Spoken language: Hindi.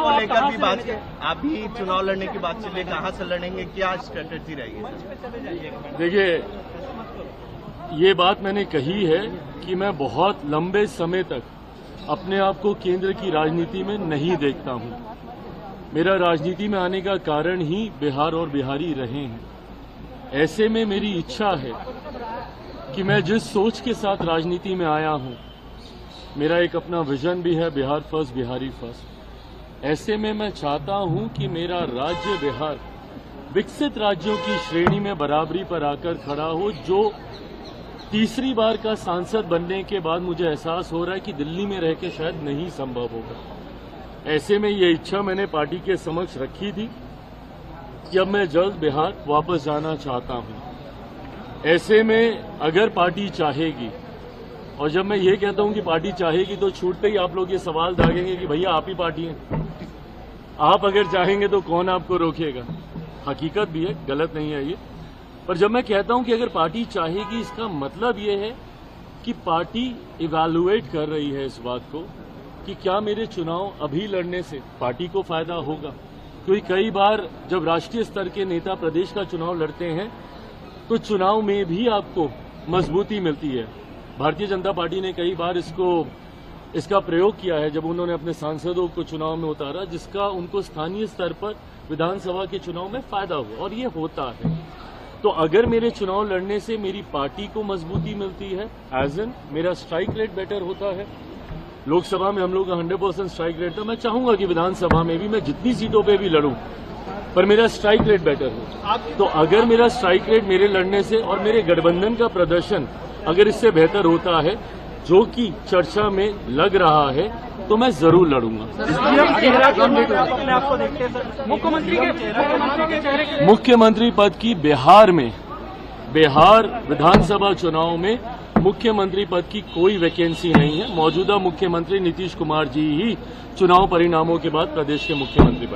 को लेकर भी बात, आप भी चुनाव लड़ने की बात चलिए, कहाँ से लड़ेंगे, क्या स्ट्रेटेजी रहेगी? देखिए, ये बात मैंने कही है कि मैं बहुत लंबे समय तक अपने आप को केंद्र की राजनीति में नहीं देखता हूं। मेरा राजनीति में आने का कारण ही बिहार और बिहारी रहे हैं। ऐसे में मेरी इच्छा है कि मैं जिस सोच के साथ राजनीति में आया हूं, मेरा एक अपना विजन भी है, बिहार फर्स्ट बिहारी फर्स्ट। ऐसे में मैं चाहता हूं कि मेरा राज्य बिहार विकसित राज्यों की श्रेणी में बराबरी पर आकर खड़ा हो। जो तीसरी बार का सांसद बनने के बाद मुझे एहसास हो रहा है कि दिल्ली में रह के शायद नहीं संभव होगा। ऐसे में ये इच्छा मैंने पार्टी के समक्ष रखी थी कि अब मैं जल्द बिहार वापस जाना चाहता हूं। ऐसे में अगर पार्टी चाहेगी, और जब मैं ये कहता हूं कि पार्टी चाहेगी तो छूटते ही आप लोग ये सवाल दागेंगे कि भैया आप ही पार्टी हैं, आप अगर चाहेंगे तो कौन आपको रोकेगा। हकीकत भी है, गलत नहीं है ये। पर जब मैं कहता हूं कि अगर पार्टी चाहेगी, इसका मतलब ये है कि पार्टी इवैल्यूएट कर रही है इस बात को कि क्या मेरे चुनाव अभी लड़ने से पार्टी को फायदा होगा। क्योंकि कई बार जब राष्ट्रीय स्तर के नेता प्रदेश का चुनाव लड़ते हैं तो चुनाव में भी आपको मजबूती मिलती है। भारतीय जनता पार्टी ने कई बार इसका प्रयोग किया है जब उन्होंने अपने सांसदों को चुनाव में उतारा, जिसका उनको स्थानीय स्तर पर विधानसभा के चुनाव में फायदा हुआ, और ये होता है। तो अगर मेरे चुनाव लड़ने से मेरी पार्टी को मजबूती मिलती है, एज एन मेरा स्ट्राइक रेट बेटर होता है। लोकसभा में हम लोग का 100% स्ट्राइक रेट था। मैं चाहूंगा कि विधानसभा में भी मैं जितनी सीटों पे भी लड़ूं, पर मेरा स्ट्राइक रेट बेटर हो। तो अगर मेरा स्ट्राइक रेट मेरे लड़ने से और मेरे गठबंधन का प्रदर्शन अगर इससे बेहतर होता है, जो कि चर्चा में लग रहा है, तो मैं जरूर लड़ूंगा। मुख्यमंत्री पद की बिहार विधानसभा चुनाव में मुख्यमंत्री पद की कोई वैकेंसी नहीं है। मौजूदा मुख्यमंत्री नीतीश कुमार जी ही चुनाव परिणामों के बाद प्रदेश के मुख्यमंत्री बने।